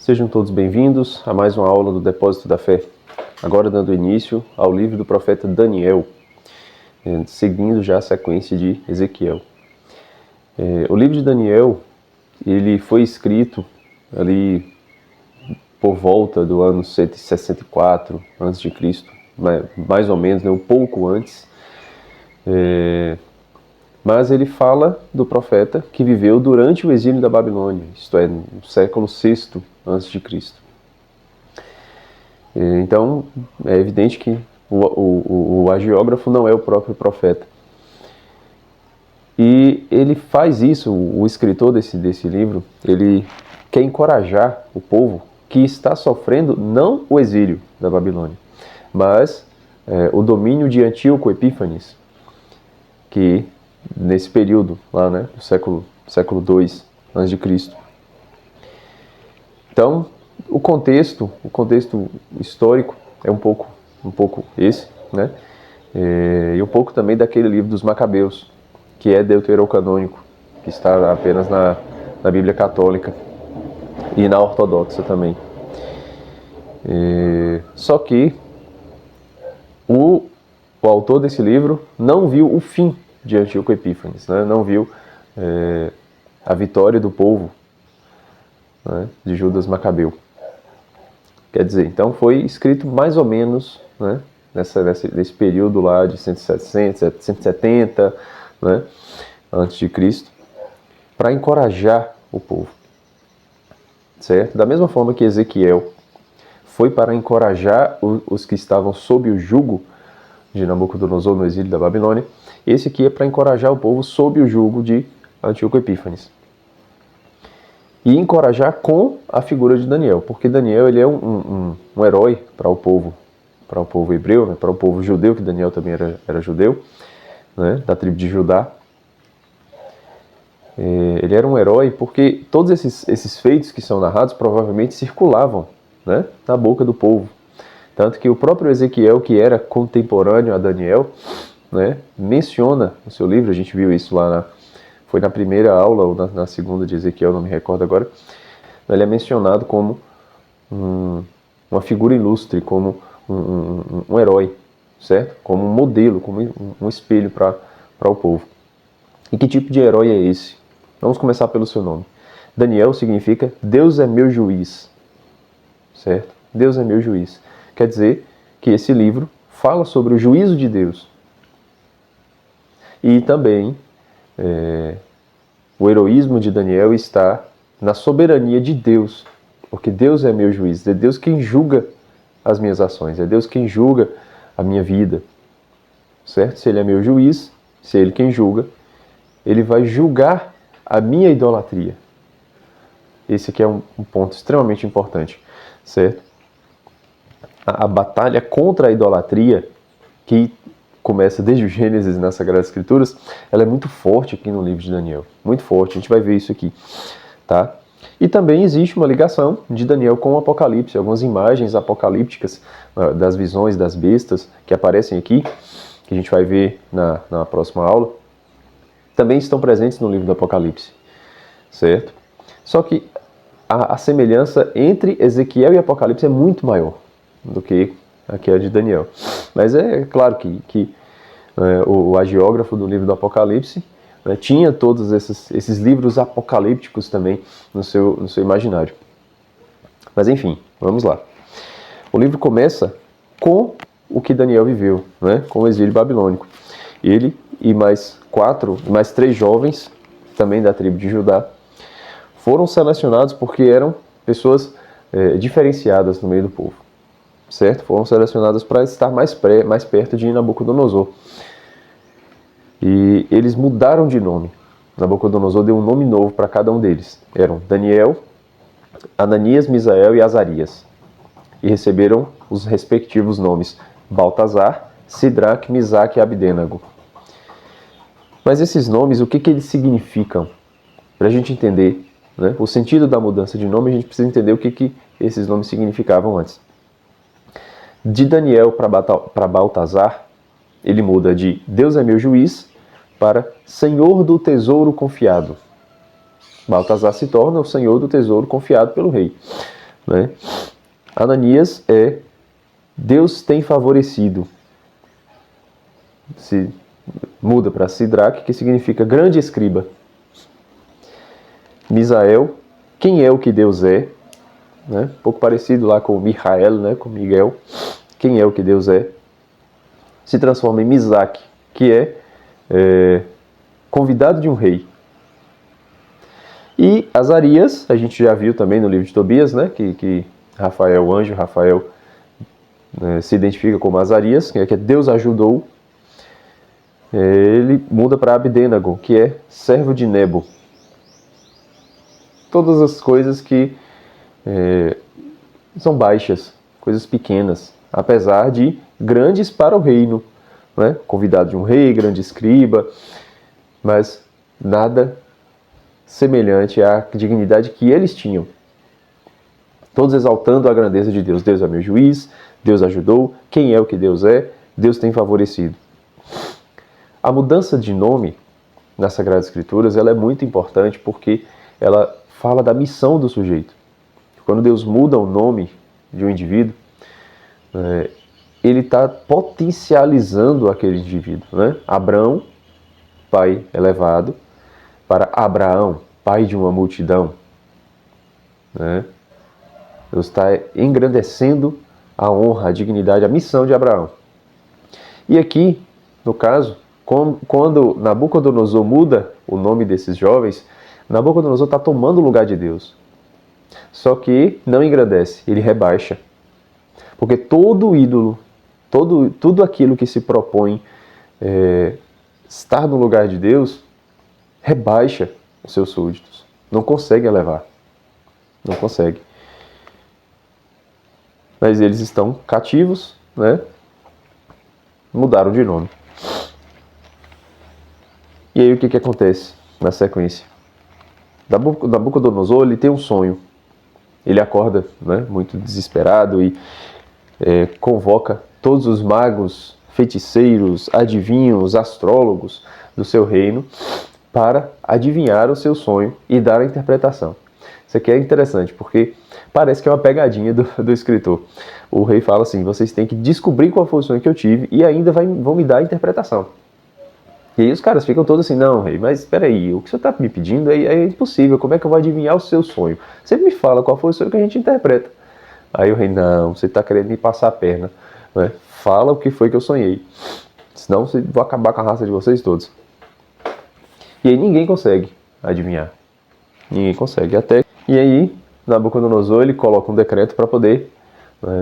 Sejam todos bem-vindos a mais uma aula do Depósito da Fé. Agora dando início ao livro do profeta Daniel, seguindo já a sequência de Ezequiel. O livro de Daniel, ele foi escrito ali por volta do ano 164 a.C., mais ou menos, um pouco antes. Mas ele fala do profeta que viveu durante o exílio da Babilônia, isto é, no século VI a.C. Então, é evidente que o agiógrafo não é o próprio profeta. E ele faz isso, o escritor desse livro, ele quer encorajar o povo que está sofrendo não o exílio da Babilônia, mas o domínio de Antíoco Epífanes, que nesse período lá, do século II a.C. Então, o contexto histórico é um pouco esse, e um pouco também daquele livro dos Macabeus, que é deuterocanônico, que está apenas na Bíblia Católica e na Ortodoxa também. Só que o autor desse livro não viu o fim de Antíoco Epífanes, não viu a vitória do povo de Judas Macabeu. Quer dizer, então foi escrito mais ou menos nesse período lá de 170, antes de Cristo, para encorajar o povo, certo? Da mesma forma que Ezequiel foi para encorajar os que estavam sob o jugo de Nabucodonosor no exílio da Babilônia, esse aqui é para encorajar o povo sob o jugo de Antíoco Epífanes. E encorajar com a figura de Daniel, porque Daniel ele é um herói para o povo hebreu, para o povo judeu, que Daniel também era judeu, da tribo de Judá. Ele era um herói porque todos esses feitos que são narrados provavelmente circulavam na boca do povo. Tanto que o próprio Ezequiel, que era contemporâneo a Daniel, menciona no seu livro, a gente viu isso lá foi na primeira aula ou na segunda de Ezequiel, não me recordo agora, ele é mencionado como uma figura ilustre, como um herói, certo? Como um modelo, como um espelho para o povo. E que tipo de herói é esse? Vamos começar pelo seu nome. Daniel significa Deus é meu juiz, certo? Deus é meu juiz. Quer dizer que esse livro fala sobre o juízo de Deus. E também o heroísmo de Daniel está na soberania de Deus, porque Deus é meu juiz, é Deus quem julga as minhas ações, é Deus quem julga a minha vida, certo? Se Ele é meu juiz, se é Ele quem julga, Ele vai julgar a minha idolatria. Esse aqui é um ponto extremamente importante, certo? A batalha contra a idolatria, que começa desde o Gênesis nas Sagradas Escrituras, ela é muito forte aqui no livro de Daniel. Muito forte, a gente vai ver isso aqui. Tá? E também existe uma ligação de Daniel com o Apocalipse. Algumas imagens apocalípticas das visões das bestas que aparecem aqui, que a gente vai ver na próxima aula, também estão presentes no livro do Apocalipse. Certo? Só que a semelhança entre Ezequiel e Apocalipse é muito maior do que aqui a de Daniel. Mas é claro que o agiógrafo do livro do Apocalipse tinha todos esses livros apocalípticos também no seu imaginário. Mas enfim, vamos lá. O livro começa com o que Daniel viveu, com o exílio babilônico. Ele e mais 3 jovens, também da tribo de Judá, foram selecionados porque eram pessoas diferenciadas no meio do povo. Certo? Foram selecionadas para estar mais perto de Nabucodonosor. E eles mudaram de nome. Nabucodonosor deu um nome novo para cada um deles. Eram Daniel, Ananias, Misael e Azarias. E receberam os respectivos nomes Baltazar, Sidraque, Misaque e Abdênago. Mas esses nomes, o que eles significam? Para a gente entender o sentido da mudança de nome, a gente precisa entender o que esses nomes significavam antes. De Daniel para Baltazar, ele muda de Deus é meu juiz para Senhor do tesouro confiado. Baltazar se torna o Senhor do tesouro confiado pelo rei. né? Ananias é Deus tem favorecido. Se muda para Sidraque, que significa grande escriba. Misael, quem é o que Deus é, né? Um pouco parecido lá com Michael, né? Com Miguel, quem é o que Deus é. Se transforma em Misaque, que é convidado de um rei. E Azarias, a gente já viu também no livro de Tobias, né? Que Rafael, o anjo Rafael, se identifica como Azarias, que é Deus ajudou. Ele muda para Abdênago, que é servo de Nebo. Todas as coisas que são baixas, coisas pequenas, apesar de grandes para o reino, né? Convidado de um rei, grande escriba, mas nada semelhante à dignidade que eles tinham. Todos exaltando a grandeza de Deus. Deus é meu juiz, Deus ajudou, quem é o que Deus é, Deus tem favorecido. A mudança de nome nas Sagradas Escrituras ela é muito importante porque ela fala da missão do sujeito. Quando Deus muda o nome de um indivíduo, ele está potencializando aquele indivíduo, né? Abrão, pai elevado, para Abraão, pai de uma multidão, né? Deus está engrandecendo a honra, a dignidade, a missão de Abraão. E aqui, no caso, quando Nabucodonosor muda o nome desses jovens, Nabucodonosor está tomando o lugar de Deus. Só que não engrandece, ele rebaixa. Porque todo ídolo, tudo aquilo que se propõe estar no lugar de Deus, rebaixa os seus súditos. Não consegue elevar. Não consegue. Mas eles estão cativos, né? Mudaram de nome. E aí o que acontece na sequência? Nabucodonosor ele tem um sonho. Ele acorda, né, muito desesperado e convoca todos os magos, feiticeiros, adivinhos, astrólogos do seu reino para adivinhar o seu sonho e dar a interpretação. Isso aqui é interessante porque parece que é uma pegadinha do escritor. O rei fala assim, vocês têm que descobrir qual foi o sonho que eu tive e ainda vão me dar a interpretação. E aí os caras ficam todos assim, não, rei, mas espera aí, o que você está me pedindo é impossível, como é que eu vou adivinhar o seu sonho? Você me fala qual foi o sonho que a gente interpreta. Aí o rei, não, você está querendo me passar a perna, né? Fala o que foi que eu sonhei, senão eu vou acabar com a raça de vocês todos. E aí ninguém consegue adivinhar, ninguém consegue. E aí Nabucodonosor ele coloca um decreto para poder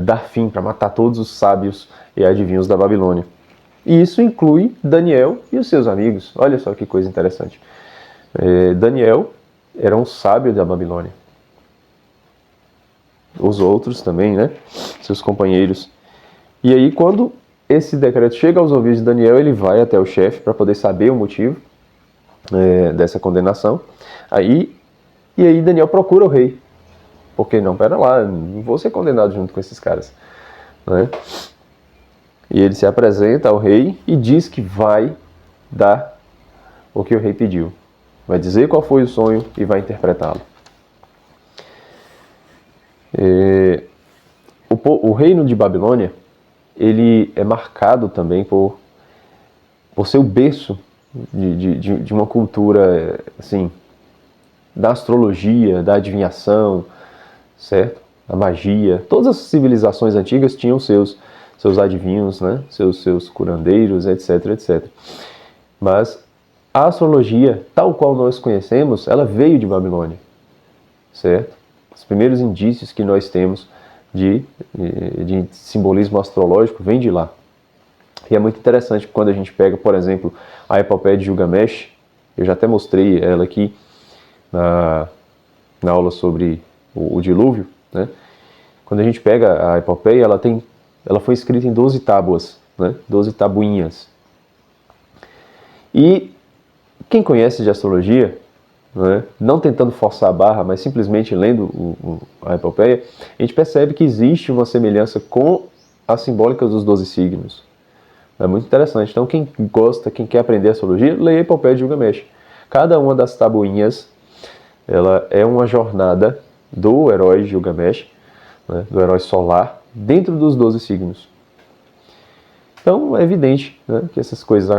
dar fim, para matar todos os sábios e adivinhos da Babilônia. E isso inclui Daniel e os seus amigos. Olha só que coisa interessante. Daniel era um sábio da Babilônia. Os outros também, né? Seus companheiros. E aí, quando esse decreto chega aos ouvidos de Daniel, ele vai até o chefe para poder saber o motivo dessa condenação. E aí Daniel procura o rei. Porque não, pera lá, não vou ser condenado junto com esses caras, né? E ele se apresenta ao rei e diz que vai dar o que o rei pediu. Vai dizer qual foi o sonho e vai interpretá-lo. O reino de Babilônia, ele é marcado também por ser o berço de uma cultura, assim, da astrologia, da adivinhação, certo? A magia. Todas as civilizações antigas tinham seus adivinhos, né? seus curandeiros, etc, etc. Mas a astrologia, tal qual nós conhecemos, ela veio de Babilônia, certo? Os primeiros indícios que nós temos de simbolismo astrológico vêm de lá. E é muito interessante quando a gente pega, por exemplo, a epopeia de Gilgamesh. Eu já até mostrei ela aqui na aula sobre o dilúvio, né? Quando a gente pega a epopeia, ela foi escrita em 12 tábuas, né? 12 tabuinhas. E quem conhece de astrologia, né, não tentando forçar a barra, mas simplesmente lendo a epopeia, a gente percebe que existe uma semelhança com a simbólica dos 12 signos. É muito interessante. Então quem gosta, quem quer aprender astrologia, leia a epopeia de Gilgamesh. Cada uma das tabuinhas, ela é uma jornada do herói Gilgamesh né, do herói solar, dentro dos 12 signos. Então é evidente, né, que essas coisas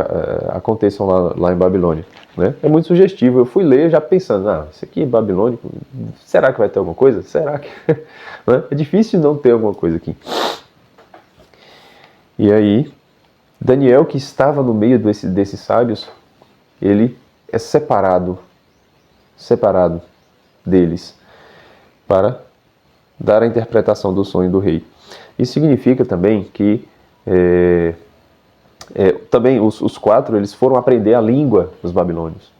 aconteçam lá em Babilônia. Né? É muito sugestivo. Eu fui ler já pensando, isso aqui é babilônico, será que vai ter alguma coisa? Será que... né? É difícil não ter alguma coisa aqui. E aí, Daniel, que estava no meio desses sábios, ele é separado deles para dar a interpretação do sonho do rei. Isso significa também que também os 4 eles foram aprender a língua dos babilônios.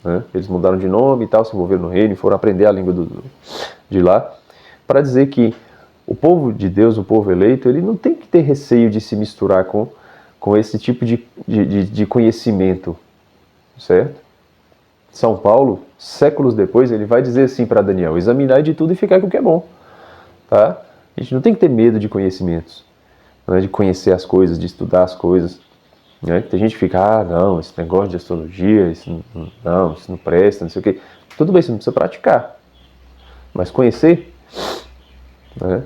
Né? Eles mudaram de nome e tal, se envolveram no reino e foram aprender a língua de lá, para dizer que o povo de Deus, o povo eleito, ele não tem que ter receio de se misturar com esse tipo de conhecimento, certo? São Paulo, séculos depois, ele vai dizer assim para Daniel: examinar de tudo e ficar com o que é bom. Tá? A gente não tem que ter medo de conhecimentos, né? De conhecer as coisas, de estudar as coisas. Né? Tem gente que fica, não, esse negócio de astrologia, isso não presta, não sei o quê. Tudo bem, você não precisa praticar, mas conhecer, né?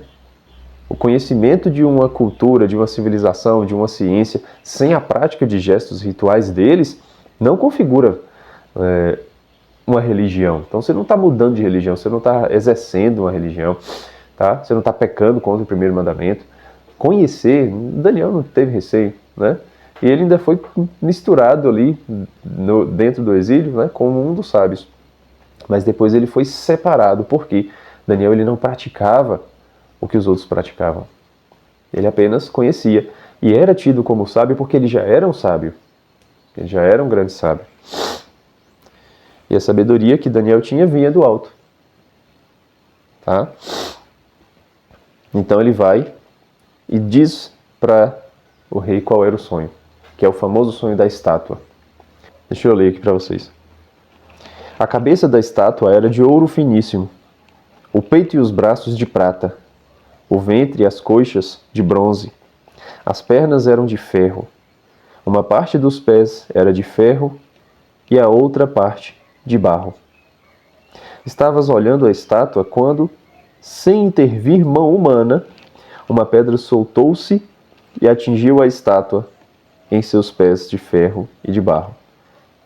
O conhecimento de uma cultura, de uma civilização, de uma ciência, sem a prática de gestos rituais deles, não configura uma religião. Então você não está mudando de religião, você não está exercendo uma religião, tá? Você não está pecando contra o primeiro mandamento. Conhecer, Daniel não teve receio, né? E ele ainda foi misturado ali dentro do exílio, né, como um dos sábios. Mas depois ele foi separado, porque Daniel ele não praticava o que os outros praticavam. Ele apenas conhecia. E era tido como sábio porque ele já era um sábio. Ele já era um grande sábio. E a sabedoria que Daniel tinha vinha do alto. Tá? Então ele vai e diz para o rei qual era o sonho, que é o famoso sonho da estátua. Deixa eu ler aqui para vocês. A cabeça da estátua era de ouro finíssimo, o peito e os braços de prata, o ventre e as coxas de bronze. As pernas eram de ferro. Uma parte dos pés era de ferro e a outra parte de barro. Estavas olhando a estátua quando, sem intervir mão humana, uma pedra soltou-se e atingiu a estátua em seus pés de ferro e de barro,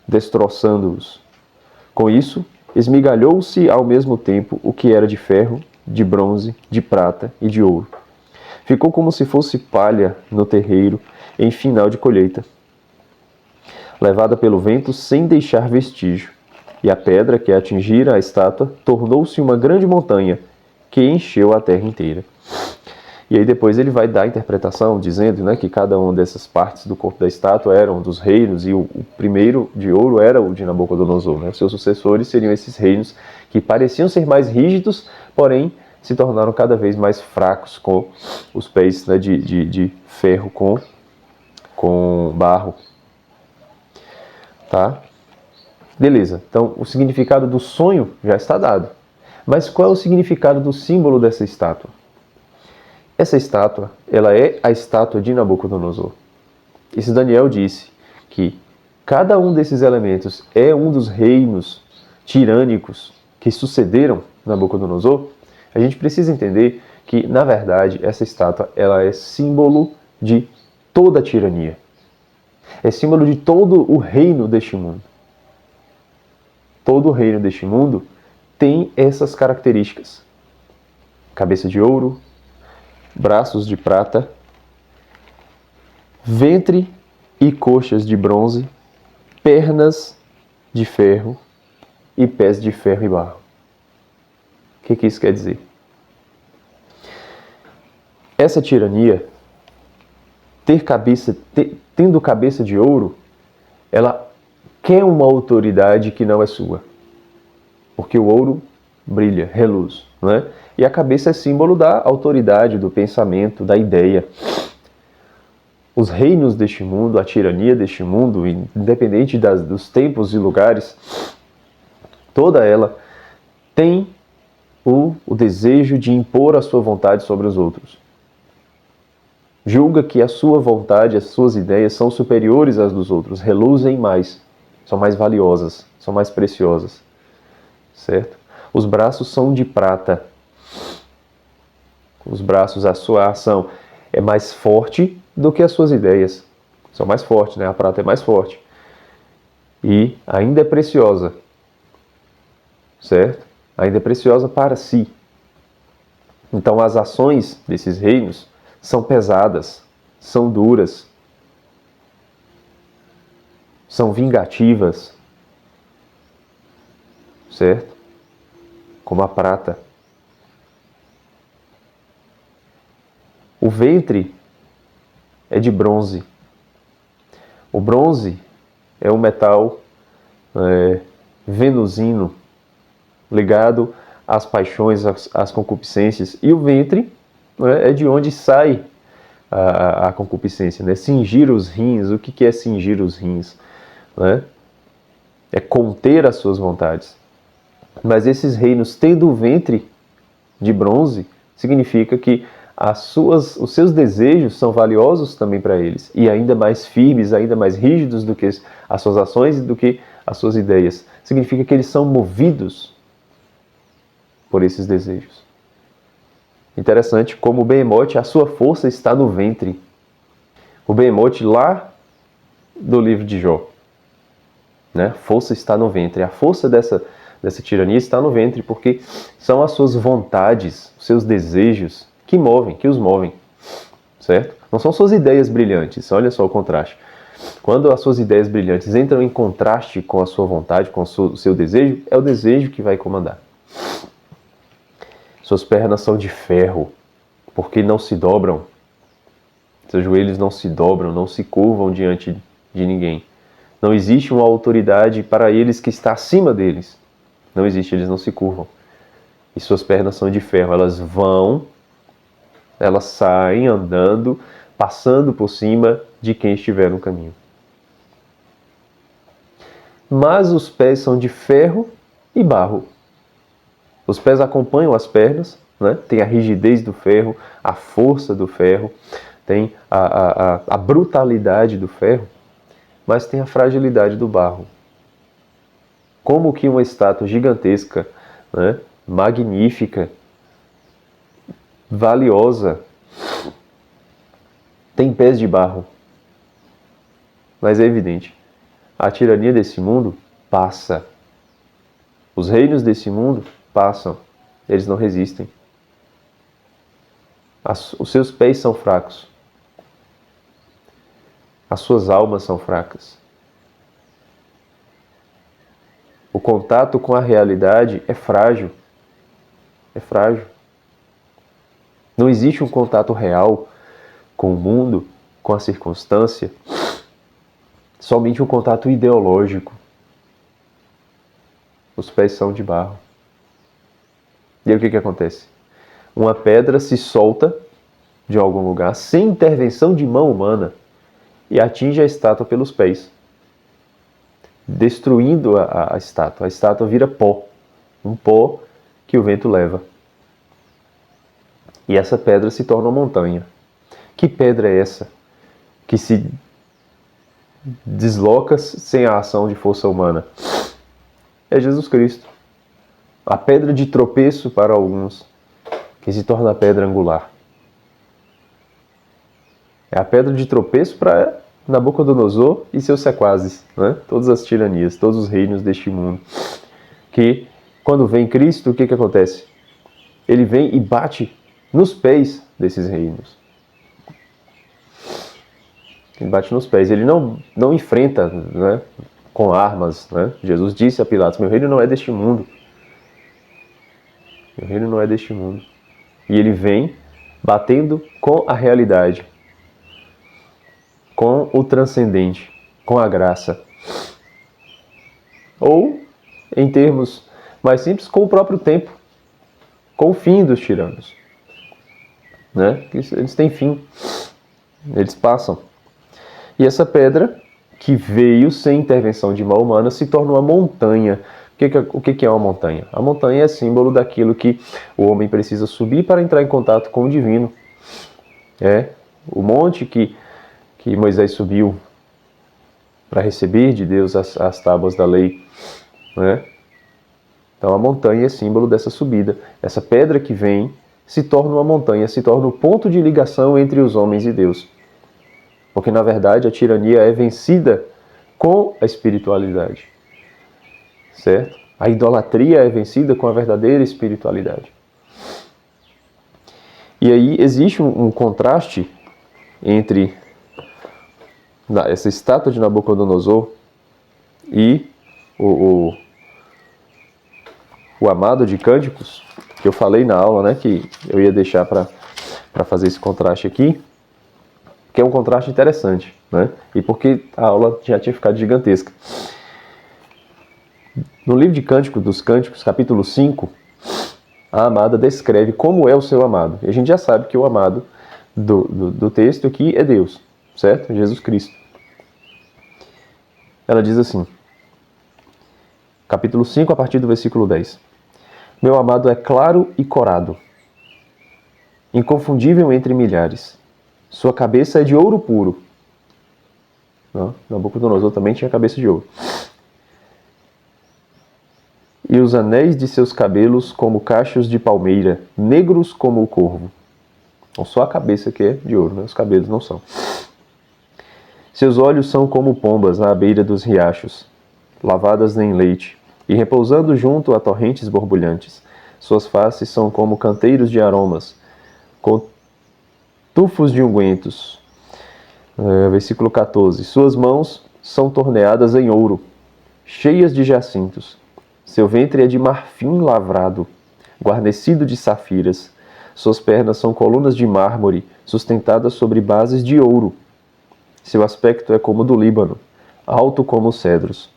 destroçando-os. Com isso, esmigalhou-se ao mesmo tempo o que era de ferro, de bronze, de prata e de ouro. Ficou como se fosse palha no terreiro em final de colheita, levada pelo vento sem deixar vestígio, e a pedra que atingira a estátua tornou-se uma grande montanha que encheu a terra inteira. E aí depois ele vai dar a interpretação, dizendo, né, que cada uma dessas partes do corpo da estátua eram dos reinos, e o primeiro de ouro era o de Nabucodonosor. Né? Os seus sucessores seriam esses reinos que pareciam ser mais rígidos, porém se tornaram cada vez mais fracos, com os pés, né, de ferro com barro. Tá? Beleza, então o significado do sonho já está dado. Mas qual é o significado do símbolo dessa estátua? Essa estátua, ela é a estátua de Nabucodonosor. E se Daniel disse que cada um desses elementos é um dos reinos tirânicos que sucederam Nabucodonosor, a gente precisa entender que, na verdade, essa estátua ela é símbolo de toda a tirania. É símbolo de todo o reino deste mundo. Todo o reino deste mundo tem essas características. Cabeça de ouro, braços de prata, ventre e coxas de bronze, pernas de ferro e pés de ferro e barro. O que isso quer dizer? Essa tirania, tendo cabeça de ouro, ela quer uma autoridade que não é sua. Porque o ouro brilha, reluz, né? E a cabeça é símbolo da autoridade, do pensamento, da ideia. Os reinos deste mundo, a tirania deste mundo, independente dos tempos e lugares, toda ela tem o desejo de impor a sua vontade sobre os outros. Julga que a sua vontade, as suas ideias são superiores às dos outros, reluzem mais, são mais valiosas, são mais preciosas. Certo? Os braços são de prata. os braços, a sua ação é mais forte do que as suas ideias. São mais fortes, né? A prata é mais forte. E ainda é preciosa, certo? Ainda é preciosa para si. Então as ações desses reinos são pesadas, são duras, são vingativas, certo? Como a prata. O ventre é de bronze. O bronze é um metal venusino, ligado às paixões, às concupiscências. E o ventre, né, é de onde sai a concupiscência, né? Cingir os rins. O que é cingir os rins? Né? É conter as suas vontades. Mas esses reinos, tendo o ventre de bronze, significa que os seus desejos são valiosos também para eles, e ainda mais firmes, ainda mais rígidos do que as suas ações e do que as suas ideias. Significa que eles são movidos por esses desejos. Interessante como o Behemoth, a sua força está no ventre. O Behemoth lá do livro de Jó, né? Força está no ventre. A força dessa tirania está no ventre, porque são as suas vontades, os seus desejos que os movem, certo? Não são suas ideias brilhantes, olha só o contraste. Quando as suas ideias brilhantes entram em contraste com a sua vontade, com o seu desejo, é o desejo que vai comandar. Suas pernas são de ferro, porque não se dobram. Seus joelhos não se dobram, não se curvam diante de ninguém. Não existe uma autoridade para eles que está acima deles. Não existe, eles não se curvam. E suas pernas são de ferro, elas saem andando, passando por cima de quem estiver no caminho. Mas os pés são de ferro e barro. Os pés acompanham as pernas, né? Tem a rigidez do ferro, a força do ferro, tem a brutalidade do ferro, mas tem a fragilidade do barro. Como que uma estátua gigantesca, né? Magnífica, valiosa, tem pés de barro. Mas é evidente, a tirania desse mundo passa. Os reinos desse mundo passam. Eles não resistem. Os seus pés são fracos. As suas almas são fracas. O contato com a realidade é frágil. É frágil. Não existe um contato real com o mundo, com a circunstância, somente um contato ideológico. Os pés são de barro. E aí o que acontece? Uma pedra se solta de algum lugar, sem intervenção de mão humana, e atinge a estátua pelos pés, destruindo a estátua. A estátua vira pó, um pó que o vento leva. E essa pedra se torna uma montanha. Que pedra é essa que se desloca sem a ação de força humana? É Jesus Cristo. A pedra de tropeço para alguns, que se torna a pedra angular. É a pedra de tropeço para Nabucodonosor e seus sequazes, né? Todas as tiranias, todos os reinos deste mundo. Que, quando vem Cristo, o que acontece? Ele vem e bate nos pés desses reinos. Ele bate nos pés. Ele não enfrenta, né, com armas. Né? Jesus disse a Pilatos: meu reino não é deste mundo. Meu reino não é deste mundo. E ele vem batendo com a realidade, com o transcendente, com a graça. Ou, em termos mais simples, com o próprio tempo, com o fim dos tiranos. Né? Eles têm fim, eles passam. E essa pedra, que veio sem intervenção de mão humana, se torna uma montanha. O que é uma montanha? A montanha é símbolo daquilo que o homem precisa subir para entrar em contato com o divino. É o monte que Moisés subiu para receber de Deus as tábuas da lei. Né? Então a montanha é símbolo dessa subida. Essa pedra que vem se torna uma montanha, se torna o ponto de ligação entre os homens e Deus. Porque, na verdade, a tirania é vencida com a espiritualidade. Certo? A idolatria é vencida com a verdadeira espiritualidade. E aí existe um contraste entre essa estátua de Nabucodonosor e o amado de Cânticos, que eu falei na aula, né, que eu ia deixar para fazer esse contraste aqui, que é um contraste interessante, né, e porque a aula já tinha ficado gigantesca. No livro de Cântico dos Cânticos, capítulo 5, a amada descreve como é o seu amado. E a gente já sabe que o amado do texto aqui é Deus, certo? Jesus Cristo. Ela diz assim, capítulo 5, a partir do versículo 10. Meu amado é claro e corado, inconfundível entre milhares. Sua cabeça é de ouro puro. Nabucodonosor também tinha cabeça de ouro. E os anéis de seus cabelos como cachos de palmeira, negros como o corvo. Então, só a cabeça que é de ouro, né? Os cabelos não são. Seus olhos são como pombas à beira dos riachos, lavadas em leite, e repousando junto a torrentes borbulhantes. Suas faces são como canteiros de aromas, com tufos de ungüentos. Versículo 14. Suas mãos são torneadas em ouro, cheias de jacintos. Seu ventre é de marfim lavrado, guarnecido de safiras. Suas pernas são colunas de mármore, sustentadas sobre bases de ouro. Seu aspecto é como o do Líbano, alto como os cedros.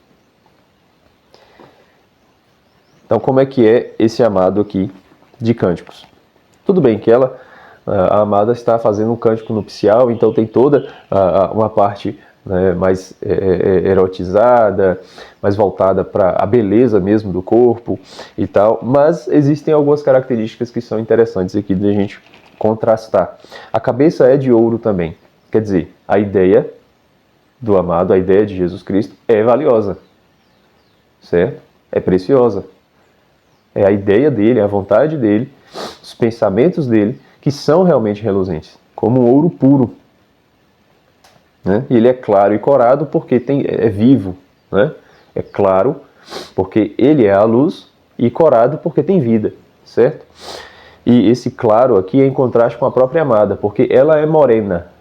Então, como é que é esse amado aqui de Cânticos? Tudo bem que a amada está fazendo um cântico nupcial, então tem toda uma parte, né, mais erotizada, mais voltada para a beleza mesmo do corpo e tal, mas existem algumas características que são interessantes aqui de a gente contrastar. A cabeça é de ouro também, quer dizer, a ideia do amado, a ideia de Jesus Cristo é valiosa, certo? É preciosa. É a ideia dele, a vontade dele, os pensamentos dele, que são realmente reluzentes, como um ouro puro. Né? E ele é claro e corado porque é vivo. Né? É claro porque ele é a luz e corado porque tem vida, certo? E esse claro aqui é em contraste com a própria amada, porque ela é morena.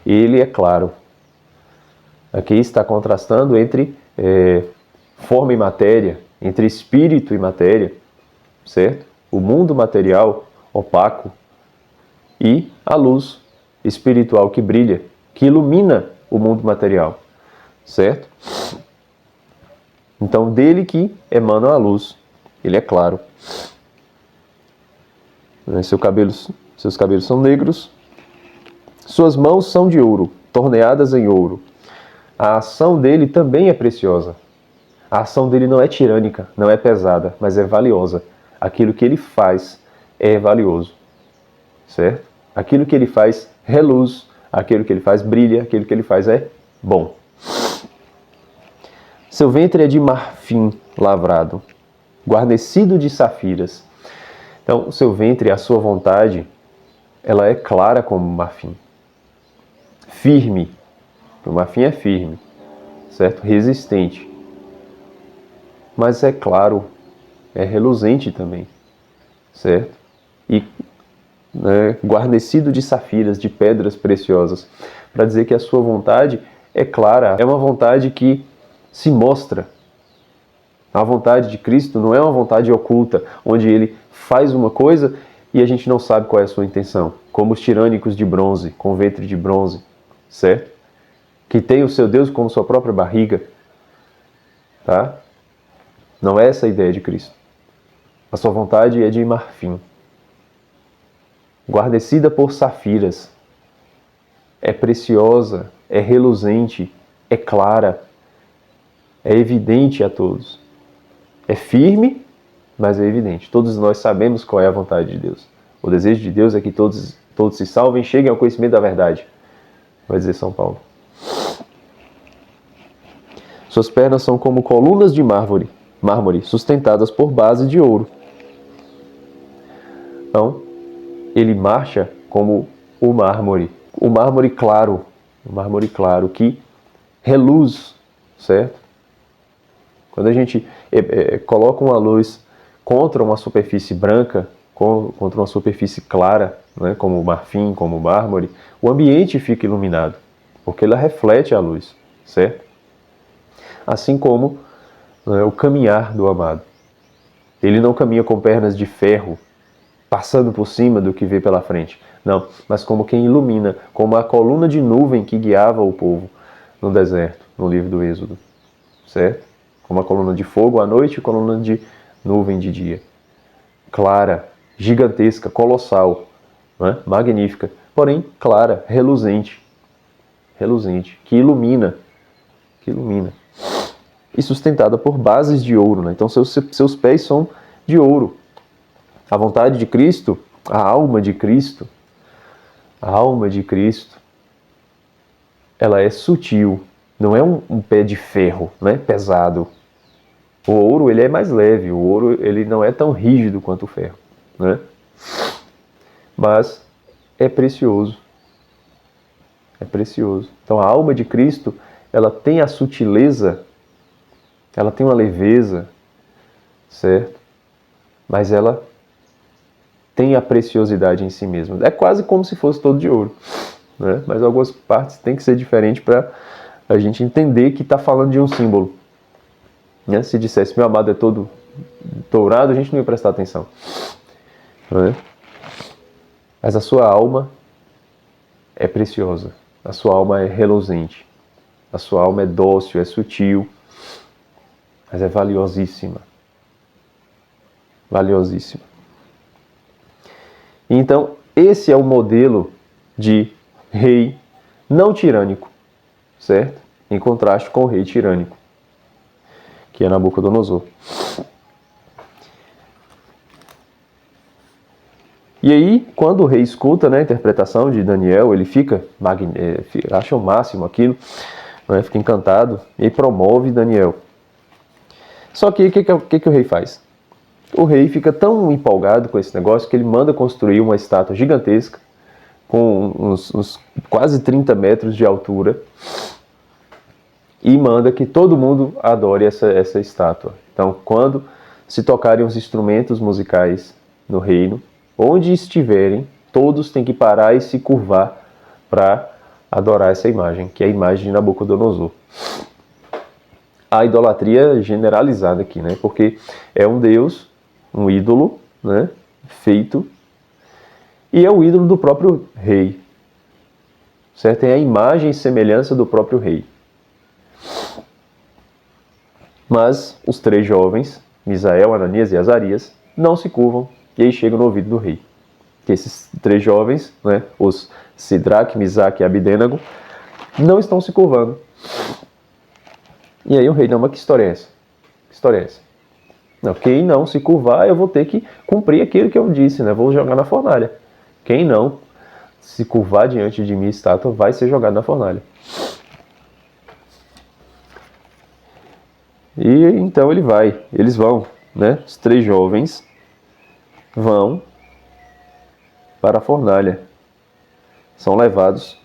Ele é claro. Aqui está contrastando entre forma e matéria, entre espírito e matéria, certo? O mundo material opaco e a luz espiritual que brilha, que ilumina o mundo material, certo? Então, dele que emana a luz, ele é claro. Seus cabelos são negros, suas mãos são de ouro, torneadas em ouro. A ação dele também é preciosa. A ação dele não é tirânica, não é pesada, mas é valiosa. Aquilo que ele faz é valioso, certo? Aquilo que ele faz reluz, aquilo que ele faz brilha, aquilo que ele faz é bom. Seu ventre é de marfim lavrado, guarnecido de safiras. Então, o seu ventre, a sua vontade, ela é clara como marfim. Firme. O marfim é firme, certo? Resistente. Mas é claro, é reluzente também, certo? E guarnecido de safiras, de pedras preciosas, para dizer que a sua vontade é clara, é uma vontade que se mostra. A vontade de Cristo não é uma vontade oculta, onde ele faz uma coisa e a gente não sabe qual é a sua intenção, como os tirânicos de bronze, com ventre de bronze, certo? Que tem o seu Deus como sua própria barriga, tá? Não é essa a ideia de Cristo. A sua vontade é de marfim, guarnecida por safiras. É preciosa, é reluzente, é clara, é evidente a todos. É firme, mas é evidente. Todos nós sabemos qual é a vontade de Deus. O desejo de Deus é que todos se salvem e cheguem ao conhecimento da verdade, vai dizer São Paulo. Suas pernas são como colunas de mármore, sustentadas por base de ouro. Então, ele marcha como o mármore claro, o mármore claro que reluz, certo? Quando a gente coloca uma luz contra uma superfície branca, contra uma superfície clara, né, como o marfim, como o mármore, o ambiente fica iluminado, porque ela reflete a luz, certo? Assim como, né, o caminhar do amado. Ele não caminha com pernas de ferro, passando por cima do que vê pela frente. Não, mas como quem ilumina, como a coluna de nuvem que guiava o povo no deserto, no livro do Êxodo, certo? Como a coluna de fogo à noite e coluna de nuvem de dia. Clara, gigantesca, colossal, né? Magnífica, porém clara, reluzente, que ilumina, e sustentada por bases de ouro, né? Então seus pés são de ouro. A vontade de Cristo, a alma de Cristo, ela é sutil, não é um pé de ferro, né? Pesado. O ouro, ele é mais leve, o ouro, ele não é tão rígido quanto o ferro, né? Mas é precioso. É precioso. Então a alma de Cristo, ela tem a sutileza, ela tem uma leveza, certo? Mas ela tem a preciosidade em si mesma. É quase como se fosse todo de ouro, né? Mas algumas partes têm que ser diferentes para a gente entender que está falando de um símbolo, né? Se dissesse, meu amado é todo dourado, a gente não ia prestar atenção, né? Mas a sua alma é preciosa, a sua alma é reluzente, a sua alma é dócil, é sutil, mas é valiosíssima. Valiosíssima. Então, esse é o modelo de rei não tirânico, certo? Em contraste com o rei tirânico, que é Nabucodonosor. E aí, quando o rei escuta, né, a interpretação de Daniel, ele acha o máximo aquilo, né, fica encantado e promove Daniel. Só que o que o rei faz? O rei fica tão empolgado com esse negócio que ele manda construir uma estátua gigantesca, com uns quase 30 metros de altura, e manda que todo mundo adore essa estátua. Então, quando se tocarem os instrumentos musicais no reino, onde estiverem, todos têm que parar e se curvar para adorar essa imagem, que é a imagem de Nabucodonosor. A idolatria generalizada aqui, né? Porque é um deus, um ídolo, né? Feito, e é o ídolo do próprio rei, certo? É a imagem e semelhança do próprio rei. Mas os três jovens, Misael, Ananias e Azarias, não se curvam, e aí chegam no ouvido do rei. Que esses três jovens, né, os Sidraque, Misaque e Abidênago, não estão se curvando. E aí o rei, não, mas que história é essa? Que história é essa? Não, quem não se curvar, eu vou ter que cumprir aquilo que eu disse, né? Vou jogar na fornalha. Quem não se curvar diante de minha estátua vai ser jogado na fornalha. E então eles vão, né? Os três jovens vão para a fornalha. São levados.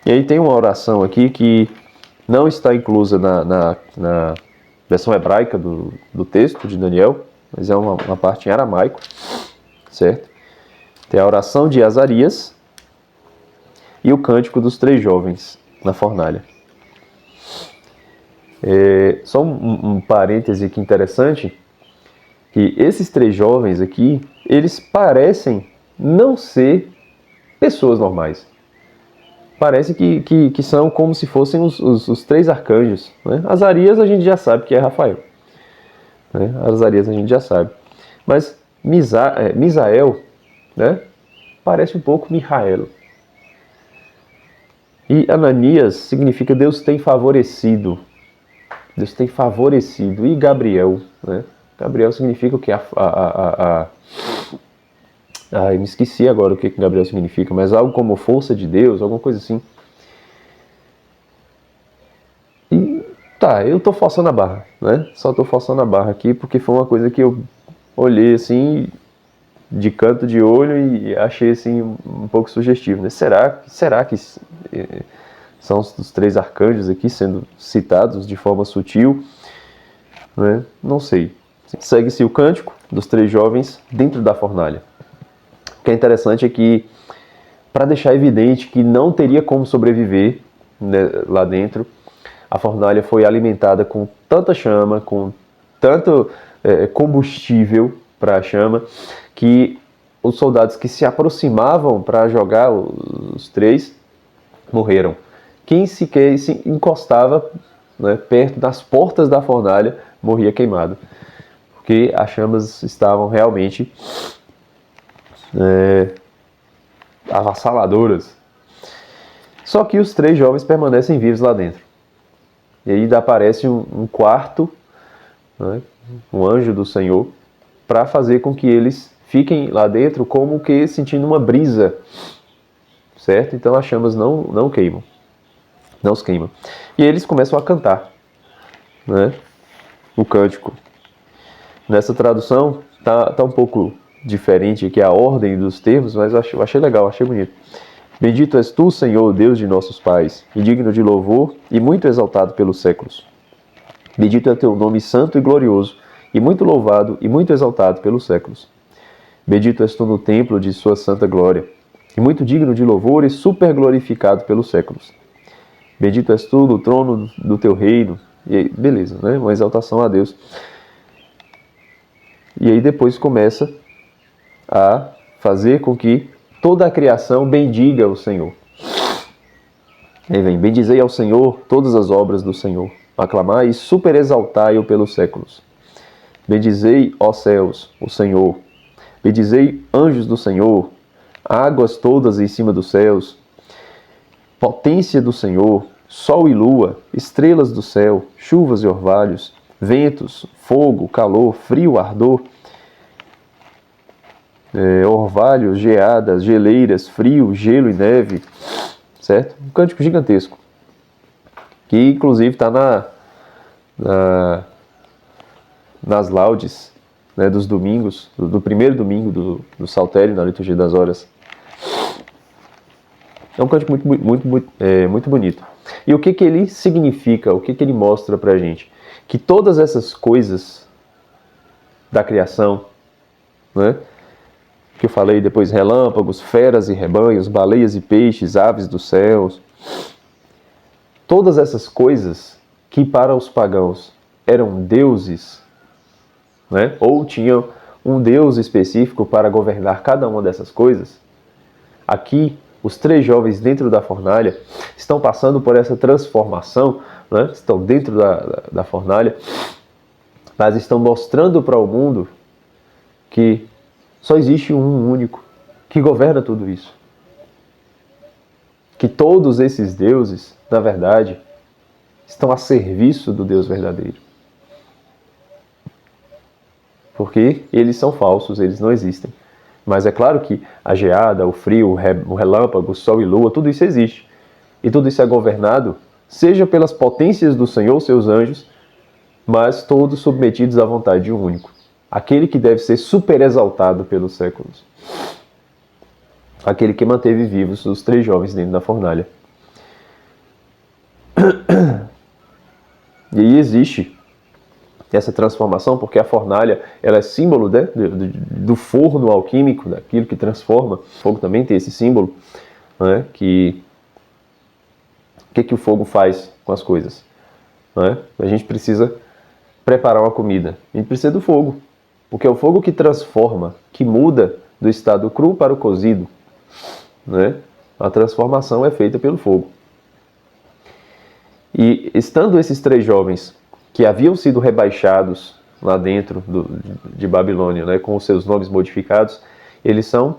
E aí tem uma oração aqui que não está inclusa na versão hebraica do texto de Daniel, mas é uma parte em aramaico, certo? Tem a oração de Azarias e o cântico dos três jovens na fornalha. Só um parêntese aqui interessante, que esses três jovens aqui, eles parecem não ser pessoas normais. Parece que são como se fossem os três arcanjos, né? Azarias a gente já sabe que é Rafael, né? Azarias a gente já sabe. Mas Misael, né? Parece um pouco Mihael. E Ananias significa Deus tem favorecido. Deus tem favorecido. E Gabriel, né? Gabriel significa o que? Eu me esqueci agora o que Gabriel significa, mas algo como força de Deus, alguma coisa assim. E tá, eu tô forçando a barra, né? Só tô forçando a barra aqui porque foi uma coisa que eu olhei assim de canto de olho e achei assim um pouco sugestivo, né? Será que são os 3 arcanjos aqui sendo citados de forma sutil? Né? Não sei. Segue-se o cântico dos 3 jovens dentro da fornalha. O que é interessante é que, para deixar evidente que não teria como sobreviver, né, lá dentro, a fornalha foi alimentada com tanta chama, com tanto combustível para a chama, que os soldados que se aproximavam para jogar os 3 morreram. Quem sequer se encostava, né, perto das portas da fornalha morria queimado, porque as chamas estavam realmente avassaladoras. Só que os 3 jovens permanecem vivos lá dentro. E aí aparece um quarto, né, um anjo do Senhor, para fazer com que eles fiquem lá dentro como que sentindo uma brisa, certo? Então as chamas não queimam, não os queimam. E eles começam a cantar, né, o cântico. Nessa tradução tá um pouco diferente aqui a ordem dos termos, mas eu achei legal, achei bonito. Bendito és tu, Senhor, Deus de nossos pais, e digno de louvor e muito exaltado pelos séculos. Bendito é teu nome santo e glorioso, e muito louvado e muito exaltado pelos séculos. Bendito és tu no templo de sua santa glória, e muito digno de louvor e super glorificado pelos séculos. Bendito és tu no trono do teu reino. E aí, beleza, né? Uma exaltação a Deus. E aí depois começa a fazer com que toda a criação bendiga o Senhor. Aí vem, bendizei ao Senhor todas as obras do Senhor. Aclamai e super exaltai-o pelos séculos. Bendizei, ó céus, o Senhor. Bendizei, anjos do Senhor, águas todas em cima dos céus. Potência do Senhor, sol e lua, estrelas do céu, chuvas e orvalhos, ventos, fogo, calor, frio, ardor, orvalhos, geadas, geleiras, frio, gelo e neve, certo? Um cântico gigantesco, que inclusive está nas laudes, né, dos domingos, do primeiro domingo do Saltério, na Liturgia das Horas. É um cântico muito bonito. E o que ele significa, o que ele mostra pra gente? Que todas essas coisas da criação, né, que eu falei depois, relâmpagos, feras e rebanhos, baleias e peixes, aves dos céus, todas essas coisas que para os pagãos eram deuses, né, ou tinham um deus específico para governar cada uma dessas coisas, aqui os 3 jovens dentro da fornalha estão passando por essa transformação, né, estão dentro da fornalha, mas estão mostrando para o mundo que só existe um único que governa tudo isso. Que todos esses deuses, na verdade, estão a serviço do Deus verdadeiro. Porque eles são falsos, eles não existem. Mas é claro que a geada, o frio, o relâmpago, o sol e lua, tudo isso existe. E tudo isso é governado, seja pelas potências do Senhor, seus anjos, mas todos submetidos à vontade de um único. Aquele que deve ser super exaltado pelos séculos. Aquele que manteve vivos os 3 jovens dentro da fornalha. E aí existe essa transformação, porque a fornalha ela é símbolo, né, do forno alquímico, daquilo que transforma. O fogo também tem esse símbolo, né, que o fogo faz com as coisas, né? A gente precisa preparar uma comida, a gente precisa do fogo, porque é o fogo que transforma, que muda do estado cru para o cozido, né? A transformação é feita pelo fogo. E estando esses 3 jovens que haviam sido rebaixados lá dentro de Babilônia, né, com os seus nomes modificados, eles são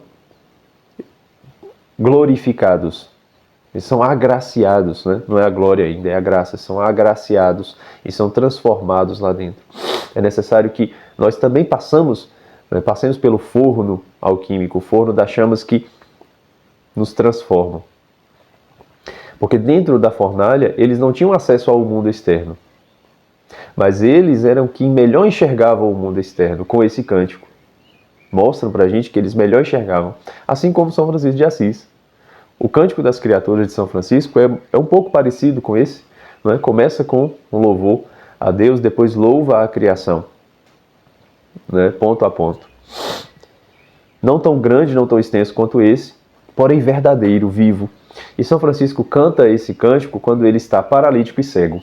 glorificados, eles são agraciados, né? Não é a glória ainda, é a graça, são agraciados e são transformados lá dentro. É necessário que nós também passemos pelo forno alquímico, o forno das chamas que nos transformam. Porque dentro da fornalha, eles não tinham acesso ao mundo externo. Mas eles eram quem melhor enxergavam o mundo externo com esse cântico. mostram para a gente que eles melhor enxergavam, assim como São Francisco de Assis. O Cântico das Criaturas de São Francisco é um pouco parecido com esse, não é? Começa com um louvor a Deus, depois louva a criação, né? Ponto a ponto. Não tão grande, não tão extenso quanto esse, porém verdadeiro, vivo. E São Francisco canta esse cântico quando ele está paralítico e cego.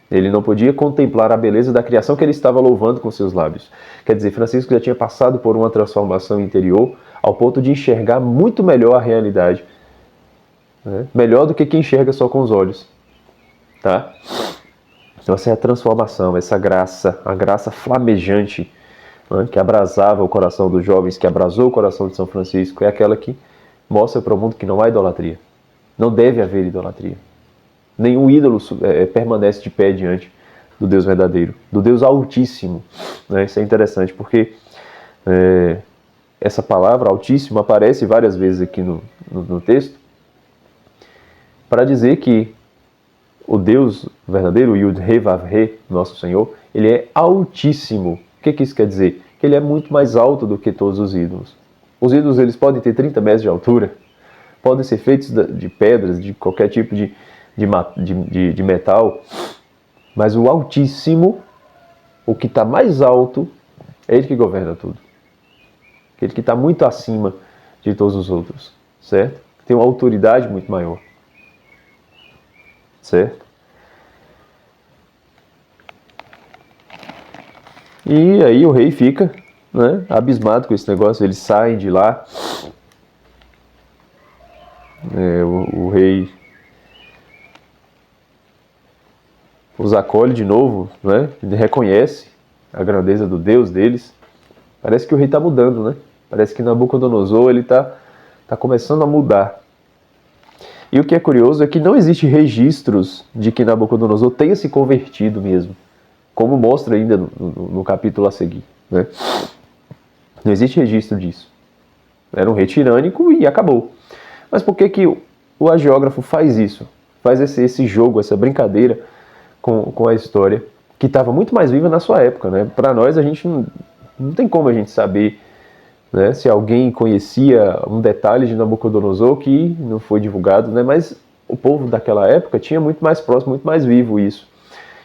Ele não podia contemplar a beleza da criação que ele estava louvando com seus lábios. Quer dizer, Francisco já tinha passado por uma transformação interior ao ponto de enxergar muito melhor a realidade, né? Melhor do que quem enxerga só com os olhos. Tá? Então essa é a transformação, essa graça, a graça flamejante, né, que abrasava o coração dos jovens, que abrasou o coração de São Francisco, é aquela que mostra para o mundo que não há idolatria. Não deve haver idolatria. Nenhum ídolo permanece de pé diante do Deus verdadeiro, do Deus Altíssimo. Né? Isso é interessante, porque essa palavra Altíssimo aparece várias vezes aqui no texto, para dizer que o Deus verdadeiro, o Yud-He Vav-He, nosso Senhor, ele é altíssimo. O que isso quer dizer? Que ele é muito mais alto do que todos os ídolos. Os ídolos eles podem ter 30 metros de altura, podem ser feitos de pedras, de qualquer tipo de metal, mas o Altíssimo, o que está mais alto, é ele que governa tudo. Aquele que está muito acima de todos os outros, certo? Tem uma autoridade muito maior, certo? E aí o rei fica, né, abismado com esse negócio, eles saem de lá, o rei os acolhe de novo, né? Ele reconhece a grandeza do Deus deles. Parece que o rei está mudando, né? Parece que Nabucodonosor ele está começando a mudar. E o que é curioso é que não existe registros de que Nabucodonosor tenha se convertido mesmo, como mostra ainda no capítulo a seguir, né? Não existe registro disso. Era um rei tirânico e acabou. Mas por que o hagiógrafo faz isso? Faz esse jogo, essa brincadeira com a história, que estava muito mais viva na sua época, né? Para nós, a gente não tem como a gente saber, né, se alguém conhecia um detalhe de Nabucodonosor que não foi divulgado, né? Mas o povo daquela época tinha muito mais próximo, muito mais vivo isso.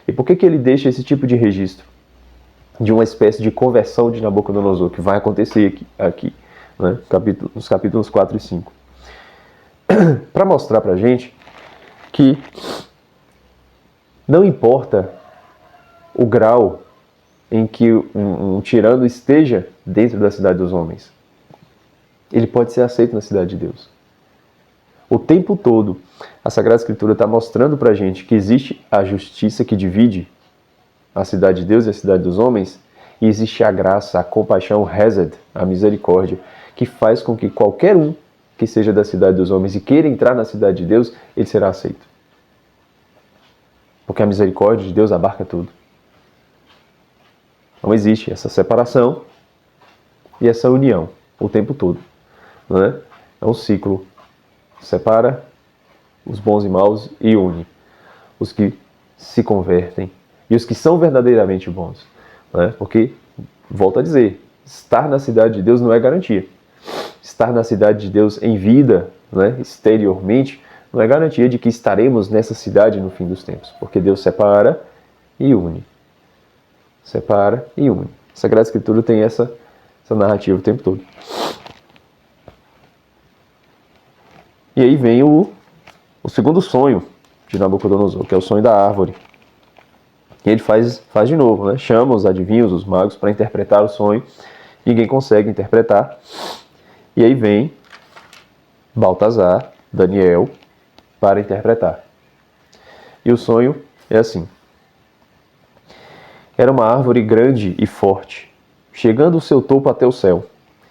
E por que ele deixa esse tipo de registro? De uma espécie de conversão de Nabucodonosor, que vai acontecer aqui, né? Nos capítulos 4 e 5. Para mostrar para a gente que não importa o grau em que um tirano esteja dentro da cidade dos homens, ele pode ser aceito na cidade de Deus. O tempo todo, a Sagrada Escritura está mostrando para a gente que existe a justiça que divide a cidade de Deus e a cidade dos homens, e existe a graça, a compaixão, o hesed, a misericórdia, que faz com que qualquer um que seja da cidade dos homens e queira entrar na cidade de Deus, ele será aceito. Porque a misericórdia de Deus abarca tudo. Não existe essa separação e essa união o tempo todo. Não é? É um ciclo. Separa os bons e maus e une os que se convertem e os que são verdadeiramente bons. Não é? Porque, volto a dizer, estar na cidade de Deus não é garantia. Estar na cidade de Deus em vida, né, exteriormente, não é garantia de que estaremos nessa cidade no fim dos tempos, porque Deus separa e une. Separa e une. A Sagrada Escritura tem essa narrativa o tempo todo. E aí vem o segundo sonho de Nabucodonosor, que é o sonho da árvore. E ele faz de novo, né? Chama os adivinhos, os magos, para interpretar o sonho. Ninguém consegue interpretar. E aí vem Baltazar, Daniel, para interpretar. E o sonho é assim. Era uma árvore grande e forte, chegando o seu topo até o céu,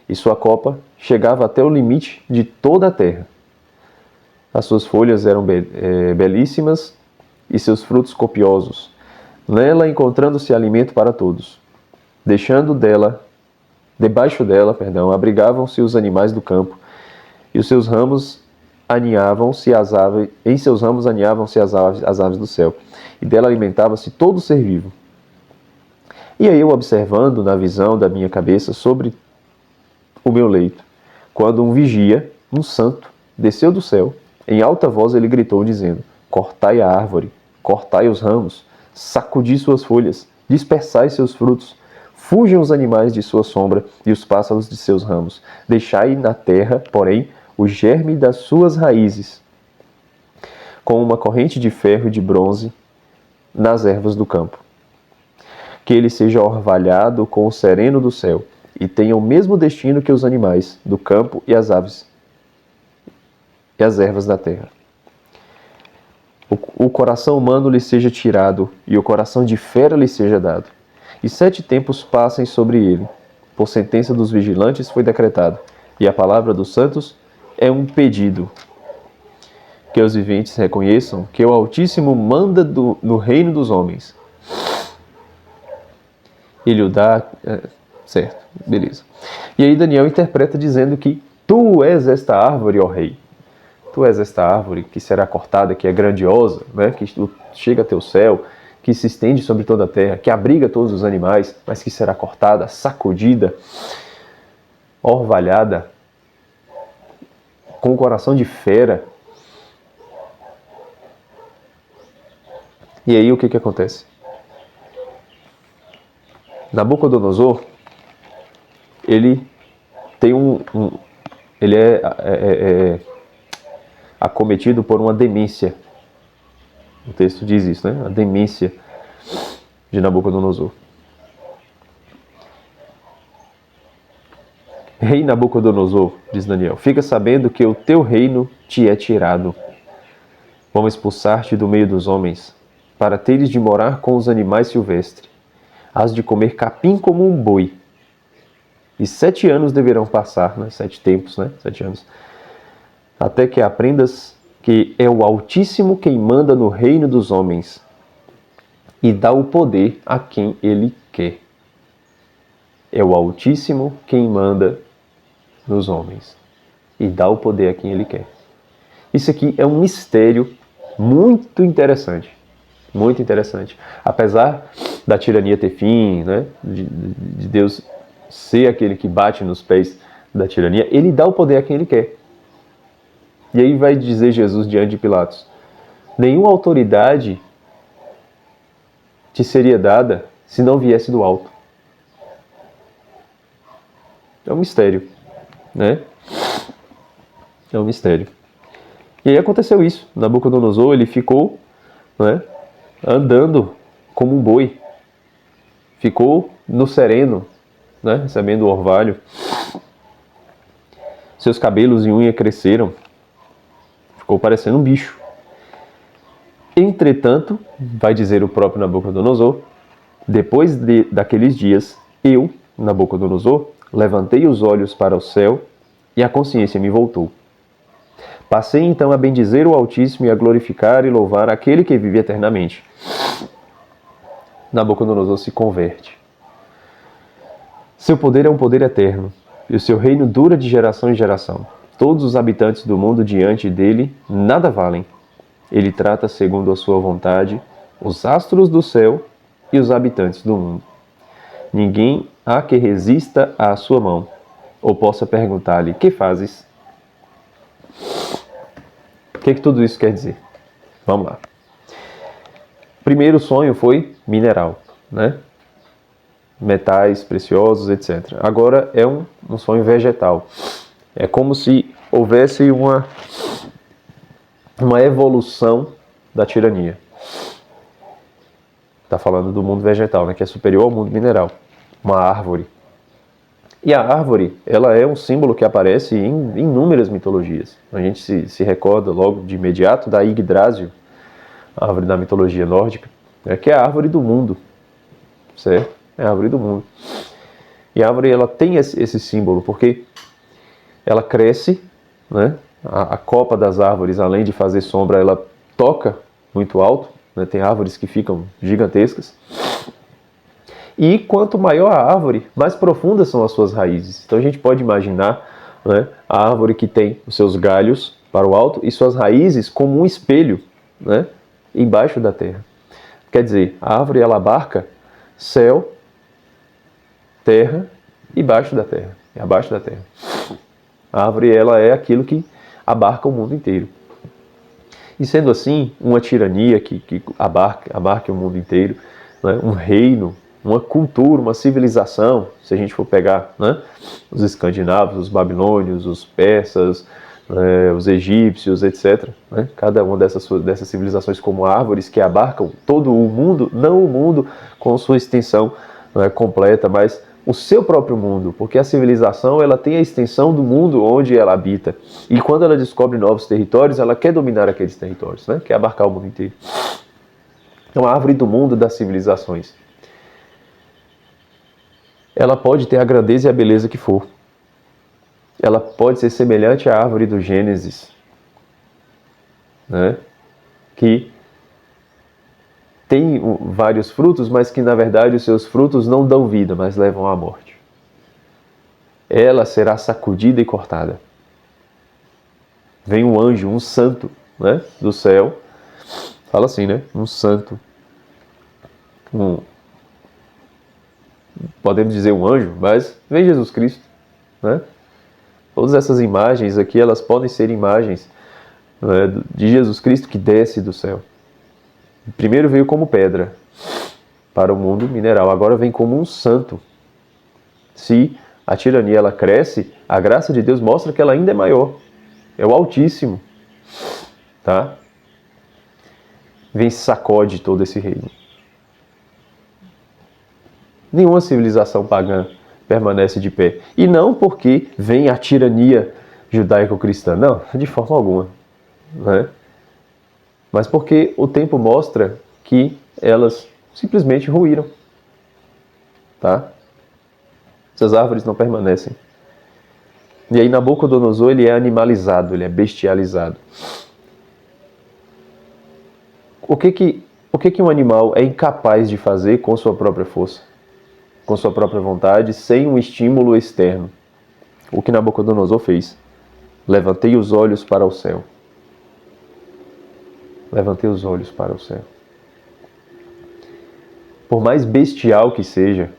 e sua copa chegava até o limite de toda a terra. As suas folhas eram belíssimas e seus frutos copiosos. Nela encontrando-se alimento para todos. Debaixo dela, abrigavam-se os animais do campo, e os seus ramos em seus ramos aninhavam-se as aves do céu, e dela alimentava-se todo ser vivo. E aí eu observando na visão da minha cabeça sobre o meu leito, quando um vigia, um santo, desceu do céu, em alta voz ele gritou dizendo: cortai a árvore, cortai os ramos, sacudi suas folhas, dispersai seus frutos, fujam os animais de sua sombra e os pássaros de seus ramos, deixai na terra, porém, o germe das suas raízes, com uma corrente de ferro e de bronze nas ervas do campo. Que ele seja orvalhado com o sereno do céu, e tenha o mesmo destino que os animais do campo e as aves e as ervas da terra. O coração humano lhe seja tirado, e o coração de fera lhe seja dado. E 7 tempos passem sobre ele. Por sentença dos vigilantes foi decretado, e a palavra dos santos é um pedido. Que os viventes reconheçam que o Altíssimo manda no reino dos homens. Ele o dá... certo, beleza. E aí Daniel interpreta dizendo que tu és esta árvore, ó rei. Tu és esta árvore que será cortada, que é grandiosa, né? Que chega até o céu, que se estende sobre toda a terra, que abriga todos os animais, mas que será cortada, sacudida, orvalhada, com o coração de fera. E aí o que acontece? Nabucodonosor, ele tem ele é acometido por uma demência. O texto diz isso, né? A demência de Nabucodonosor. Rei Nabucodonosor, diz Daniel, fica sabendo que o teu reino te é tirado. Vamos expulsar-te do meio dos homens, para teres de morar com os animais silvestres. Hás de comer capim como um boi. E 7 anos deverão passar, né? 7 tempos, né? 7 anos. Até que aprendas que é o Altíssimo quem manda no reino dos homens e dá o poder a quem ele quer. É o Altíssimo quem manda nos homens e dá o poder a quem ele quer. Isso aqui é um mistério muito interessante. Muito interessante. Apesar da tirania ter fim, né, de Deus ser aquele que bate nos pés da tirania, ele dá o poder a quem ele quer. E aí vai dizer Jesus diante de Pilatos: nenhuma autoridade te seria dada se não viesse do alto. É um mistério, né? É um mistério. E aí aconteceu isso. Nabucodonosor, ele ficou, né, andando como um boi. Ficou no sereno, né, recebendo o orvalho. Seus cabelos e unhas cresceram. Ficou parecendo um bicho. Entretanto, vai dizer o próprio Nabucodonosor, depois daqueles dias, eu, Nabucodonosor, levantei os olhos para o céu e a consciência me voltou. Passei então a bendizer o Altíssimo e a glorificar e louvar aquele que vive eternamente. Nabucodonosor se converte. Seu poder é um poder eterno, e o seu reino dura de geração em geração. Todos os habitantes do mundo diante dele nada valem. Ele trata segundo a sua vontade os astros do céu e os habitantes do mundo. Ninguém há que resista à sua mão, ou possa perguntar-lhe: que fazes? O que tudo isso quer dizer? Vamos lá. O primeiro sonho foi mineral, né? Metais preciosos, etc. Agora é um sonho vegetal. É como se houvesse uma evolução da tirania. Está falando do mundo vegetal, né, que é superior ao mundo mineral. Uma árvore. E a árvore, ela é um símbolo que aparece em inúmeras mitologias. A gente se recorda logo de imediato da Yggdrasil, a árvore da mitologia nórdica, né, que é a árvore do mundo. Certo? É a árvore do mundo. E a árvore, ela tem esse símbolo, porque ela cresce, né? A copa das árvores, além de fazer sombra, ela toca muito alto, né? Tem árvores que ficam gigantescas. E quanto maior a árvore, mais profundas são as suas raízes. Então a gente pode imaginar, né, a árvore que tem os seus galhos para o alto e suas raízes como um espelho, né, embaixo da terra. Quer dizer, a árvore ela abarca céu, terra e baixo da terra. É abaixo da terra. A árvore, ela é aquilo que abarca o mundo inteiro. E sendo assim, uma tirania que abarque o mundo inteiro, né? Um reino, uma cultura, uma civilização, se a gente for pegar, né? Os escandinavos, os babilônios, os persas, os egípcios, etc. Né? Cada uma dessas civilizações como árvores que abarcam todo o mundo, não o mundo com sua extensão completa, mas o seu próprio mundo, porque a civilização ela tem a extensão do mundo onde ela habita. E quando ela descobre novos territórios, ela quer dominar aqueles territórios, né? Quer abarcar o mundo inteiro. Então, a árvore do mundo das civilizações, ela pode ter a grandeza e a beleza que for. Ela pode ser semelhante à árvore do Gênesis, né? Que tem vários frutos, mas que na verdade os seus frutos não dão vida, mas levam à morte. Ela será sacudida e cortada. Vem um anjo, um santo, né, do céu, fala assim, né, um santo, podemos dizer um anjo, mas vem Jesus Cristo, né? Todas essas imagens aqui, elas podem ser imagens, né, de Jesus Cristo que desce do céu. Primeiro veio como pedra para o mundo mineral, agora vem como um santo. Se a tirania ela cresce, a graça de Deus mostra que ela ainda é maior. É o Altíssimo, tá? Vem e sacode todo esse reino. Nenhuma civilização pagã permanece de pé. E não porque vem a tirania judaico-cristã. Não, de forma alguma. Né? Mas porque o tempo mostra que elas simplesmente ruíram. Tá? Essas árvores não permanecem. E aí Nabucodonosor ele é animalizado, ele é bestializado. O que um animal é incapaz de fazer com sua própria força? Com sua própria vontade, sem um estímulo externo? O que Nabucodonosor fez? Levantei os olhos para o céu. Levantei os olhos para o céu. Por mais bestial que seja,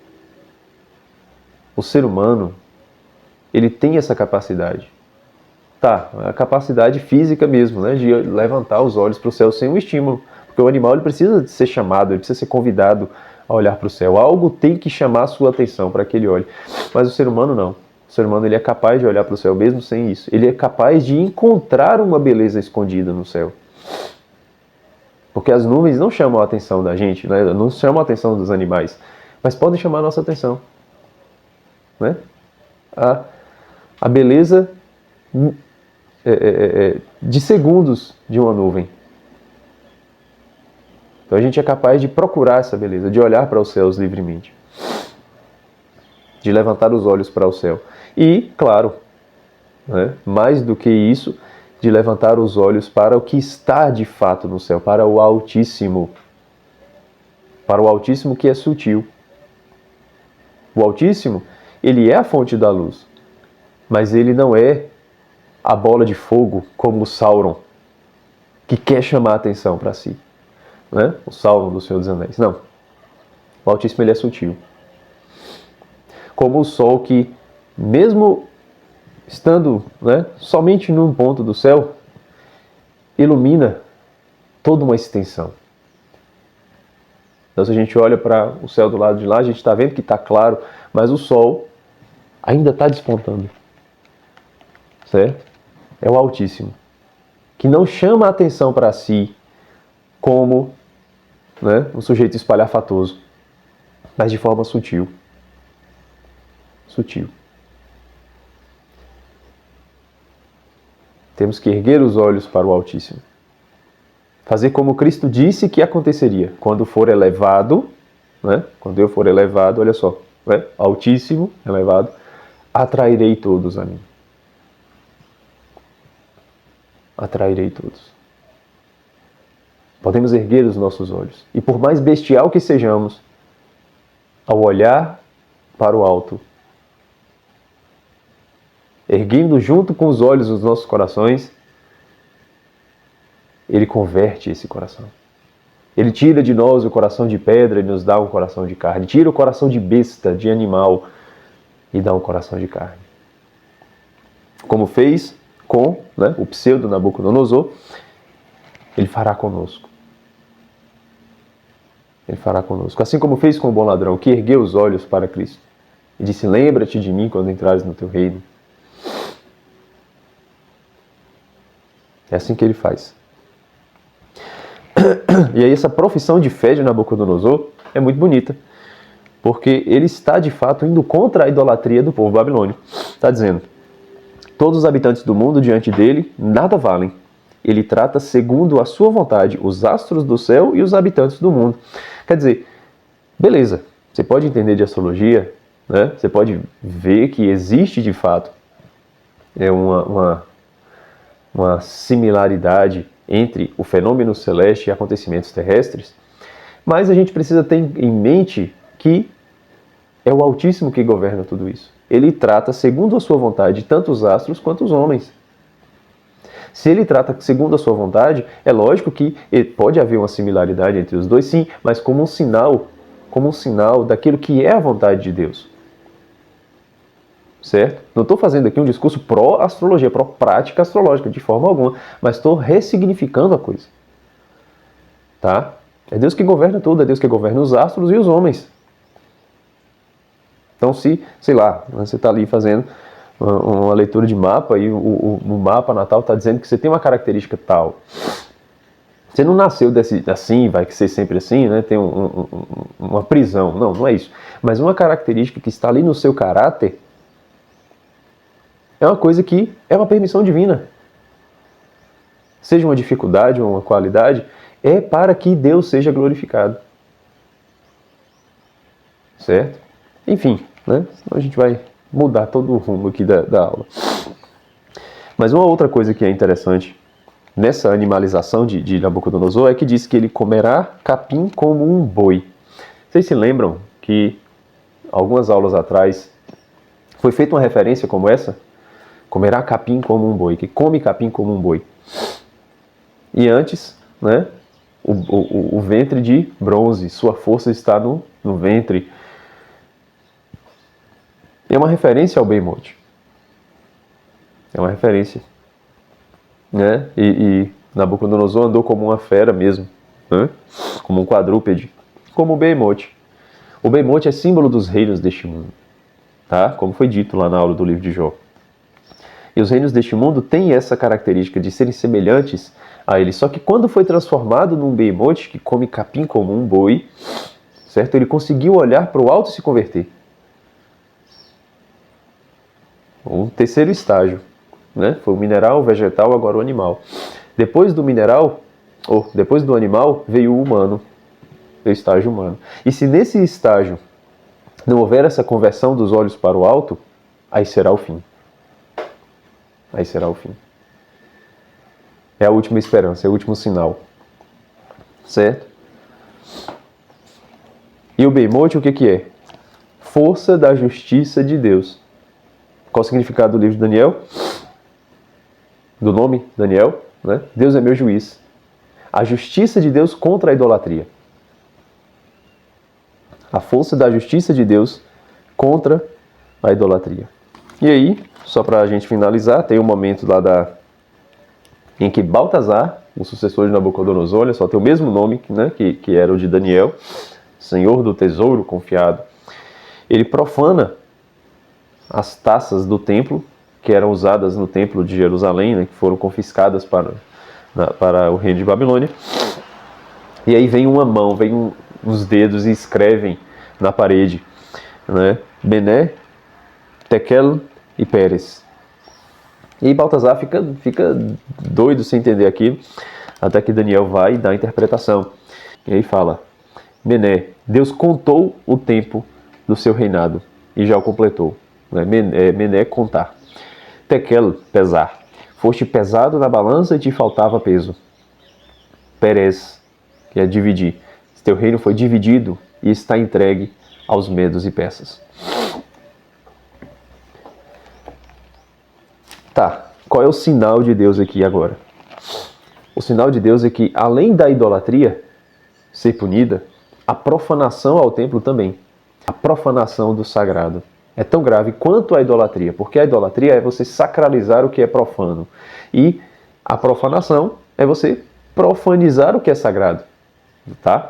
o ser humano, ele tem essa capacidade. Tá, a capacidade física mesmo, né, de levantar os olhos para o céu sem um estímulo. Porque o animal ele precisa de ser chamado, ele precisa ser convidado a olhar para o céu. Algo tem que chamar a sua atenção para que ele olhe. Mas o ser humano não. O ser humano ele é capaz de olhar para o céu mesmo sem isso. Ele é capaz de encontrar uma beleza escondida no céu. Porque as nuvens não chamam a atenção da gente, né? Não chamam a atenção dos animais, mas podem chamar a nossa atenção. Né? A beleza de segundos de uma nuvem. Então a gente é capaz de procurar essa beleza, de olhar para os céus livremente, de levantar os olhos para o céu. E, claro, né, mais do que isso, de levantar os olhos para o que está de fato no céu, para o Altíssimo. Para o Altíssimo que é sutil. O Altíssimo, ele é a fonte da luz, mas ele não é a bola de fogo como o Sauron, que quer chamar a atenção para si. Né? O Sauron do Senhor dos Anéis. Não. O Altíssimo ele é sutil. Como o sol que, mesmo estando, né, somente num ponto do céu, ilumina toda uma extensão. Então, se a gente olha para o céu do lado de lá, a gente está vendo que está claro, mas o sol ainda está despontando. Certo? É o Altíssimo, que não chama a atenção para si como, né, um sujeito espalhafatoso, mas de forma sutil. Sutil. Temos que erguer os olhos para o Altíssimo. Fazer como Cristo disse que aconteceria. Quando for elevado, né? Quando eu for elevado, olha só, né? Altíssimo, elevado, atrairei todos a mim. Atrairei todos. Podemos erguer os nossos olhos. E por mais bestial que sejamos, ao olhar para o alto, erguendo junto com os olhos os nossos corações, ele converte esse coração. Ele tira de nós o coração de pedra e nos dá um coração de carne. Tira o coração de besta, de animal, e dá um coração de carne. Como fez com, né, o pseudo Nabucodonosor, ele fará conosco. Ele fará conosco. Assim como fez com o bom ladrão, que ergueu os olhos para Cristo e disse: lembra-te de mim quando entrares no teu reino. É assim que ele faz. E aí essa profissão de fé de Nabucodonosor é muito bonita, porque ele está de fato indo contra a idolatria do povo babilônico. Está dizendo: todos os habitantes do mundo diante dele nada valem. Ele trata segundo a sua vontade os astros do céu e os habitantes do mundo. Quer dizer, beleza, você pode entender de astrologia, né? Você pode ver que existe de fato uma similaridade entre o fenômeno celeste e acontecimentos terrestres, mas a gente precisa ter em mente que é o Altíssimo que governa tudo isso. Ele trata segundo a sua vontade tanto os astros quanto os homens. Se ele trata segundo a sua vontade, é lógico que pode haver uma similaridade entre os dois, sim, mas como um sinal daquilo que é a vontade de Deus. Certo? Não estou fazendo aqui um discurso pró-astrologia, pró-prática astrológica, de forma alguma, mas estou ressignificando a coisa. Tá? É Deus que governa tudo, é Deus que governa os astros e os homens. Então, se, sei lá, você está ali fazendo uma leitura de mapa e o mapa natal está dizendo que você tem uma característica tal. Você não nasceu assim, vai ser sempre assim, né? Tem uma prisão. Não, não é isso. Mas uma característica que está ali no seu caráter é uma coisa que é uma permissão divina. Seja uma dificuldade ou uma qualidade, é para que Deus seja glorificado. Certo? Enfim, né? Senão a gente vai mudar todo o rumo aqui da aula. Mas uma outra coisa que é interessante nessa animalização de Nabucodonosor é que diz que ele comerá capim como um boi. Vocês se lembram que algumas aulas atrás foi feita uma referência como essa? Comerá capim como um boi, que come capim como um boi. E antes, né, o ventre de bronze, sua força está no ventre. É uma referência ao Behemoth. É uma referência. Né? E Nabucodonosor andou como uma fera mesmo, né? Como um quadrúpede, como o Behemoth. O Behemoth é símbolo dos reinos deste mundo, tá? Como foi dito lá na aula do livro de Jó. E os reinos deste mundo têm essa característica de serem semelhantes a ele. Só que quando foi transformado num Behemoth, que come capim como um boi, certo? Ele conseguiu olhar para o alto e se converter. Um terceiro estágio, né? Foi o mineral, o vegetal, agora o animal. Depois do mineral, ou depois do animal, veio o humano, o estágio humano. E se nesse estágio não houver essa conversão dos olhos para o alto, aí será o fim. Aí será o fim. É a última esperança, é o último sinal. Certo? E o Behemoth, o que é? Força da justiça de Deus. Qual o significado do livro de Daniel? Do nome Daniel? Né? Deus é meu juiz. A justiça de Deus contra a idolatria. A força da justiça de Deus contra a idolatria. E aí, só para a gente finalizar, tem um momento lá em que Baltazar, o sucessor de Nabucodonosor, olha só, tem o mesmo nome, né, que era o de Daniel, Senhor do tesouro confiado. Ele profana as taças do templo, que eram usadas no templo de Jerusalém, né, que foram confiscadas para o reino de Babilônia. E aí vem uma mão, vem uns dedos e escrevem na parede, né, Bené, Tekel e Pérez. E Baltazar fica doido sem entender aquilo, até que Daniel vai dar a interpretação. E aí fala: Bené, Deus contou o tempo do seu reinado e já o completou. Mené, contar. Tekel, pesar. Foste pesado na balança e te faltava peso. Pérez, que é dividir. Teu reino foi dividido e está entregue aos medos e persas. Tá, qual é o sinal de Deus aqui agora? O sinal de Deus é que, além da idolatria, ser punida, a profanação ao templo também. A profanação do sagrado é tão grave quanto a idolatria, porque a idolatria é você sacralizar o que é profano. E a profanação é você profanizar o que é sagrado. Tá?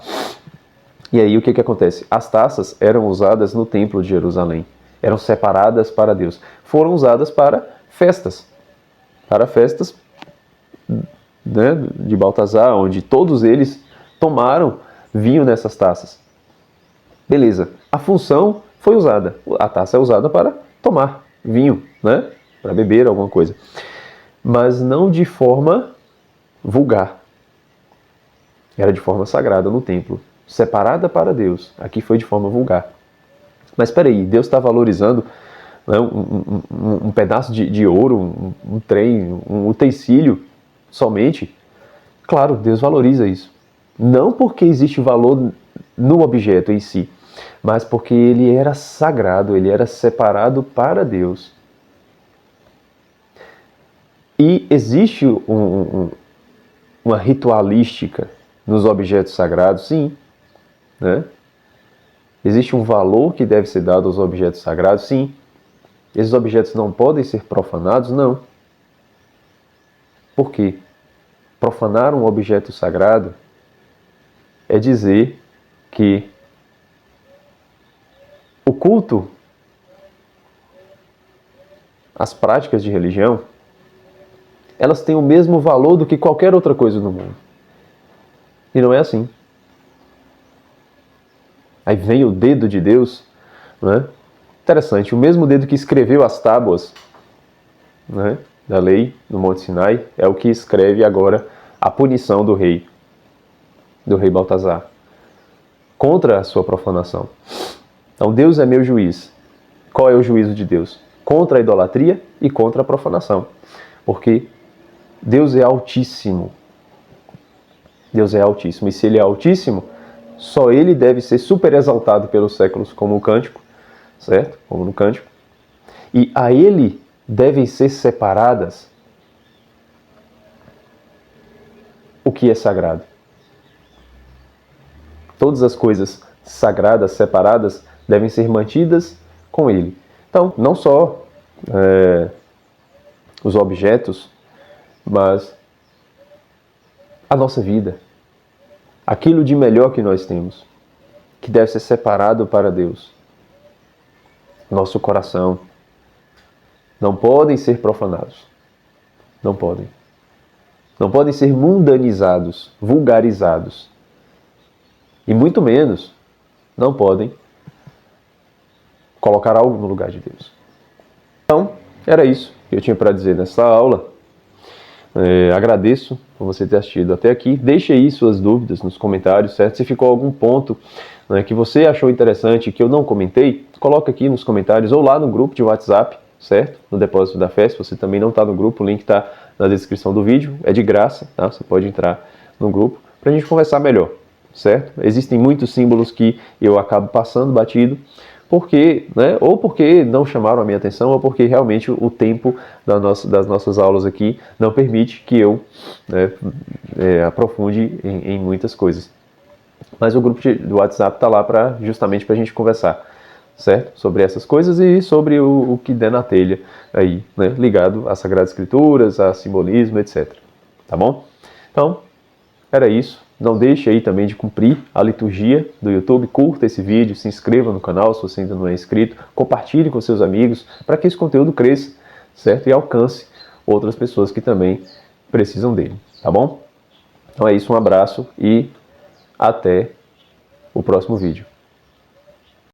E aí o que acontece? As taças eram usadas no templo de Jerusalém. Eram separadas para Deus. Foram usadas para festas. Para festas, né, de Baltazar, onde todos eles tomaram vinho nessas taças. Beleza. A função foi usada. A taça é usada para tomar vinho, né? Para beber alguma coisa. Mas não de forma vulgar. Era de forma sagrada no templo. Separada para Deus. Aqui foi de forma vulgar. Mas espera aí, Deus está valorizando, né, um pedaço de ouro, um trem, um utensílio somente? Claro, Deus valoriza isso. Não porque existe valor no objeto em si, mas porque ele era sagrado, ele era separado para Deus. E existe uma ritualística nos objetos sagrados, sim. Né? Existe um valor que deve ser dado aos objetos sagrados, sim. Esses objetos não podem ser profanados? Não. Por quê? Profanar um objeto sagrado é dizer que o culto, as práticas de religião, elas têm o mesmo valor do que qualquer outra coisa no mundo. E não é assim. Aí vem o dedo de Deus, né? Interessante, o mesmo dedo que escreveu as tábuas, né, da lei no Monte Sinai, é o que escreve agora a punição do rei Baltazar, contra a sua profanação. Então Deus é meu juiz. Qual é o juízo de Deus? Contra a idolatria e contra a profanação. Porque Deus é altíssimo. Deus é altíssimo. E se Ele é altíssimo, só Ele deve ser super exaltado pelos séculos, como o cântico, certo? Como no cântico. E a Ele devem ser separadas o que é sagrado. Todas as coisas sagradas, separadas, devem ser mantidas com Ele. Então, não só os objetos, mas a nossa vida. Aquilo de melhor que nós temos, que deve ser separado para Deus. Nosso coração. Não podem ser profanados. Não podem. Não podem ser mundanizados, vulgarizados. E muito menos, não podem colocar algo no lugar de Deus. Então, era isso que eu tinha para dizer nessa aula. Agradeço por você ter assistido até aqui. Deixe aí suas dúvidas nos comentários, certo? Se ficou algum ponto, né, que você achou interessante que eu não comentei, coloca aqui nos comentários ou lá no grupo de WhatsApp, certo? No Depósito da Fé. Se você também não está no grupo, o link está na descrição do vídeo. É de graça, tá? Você pode entrar no grupo para a gente conversar melhor, certo? Existem muitos símbolos que eu acabo passando batido, porque, né, ou porque não chamaram a minha atenção, ou porque realmente o tempo das nossas aulas aqui não permite que eu, né, aprofunde em muitas coisas. Mas o grupo do WhatsApp está lá justamente para a gente conversar, certo? Sobre essas coisas e sobre o que der na telha aí, né, ligado às Sagradas Escrituras, a simbolismo, etc. Tá bom? Então, era isso. Não deixe aí também de cumprir a liturgia do YouTube. Curta esse vídeo, se inscreva no canal se você ainda não é inscrito. Compartilhe com seus amigos para que esse conteúdo cresça, certo? E alcance outras pessoas que também precisam dele, tá bom? Então é isso, um abraço e até o próximo vídeo.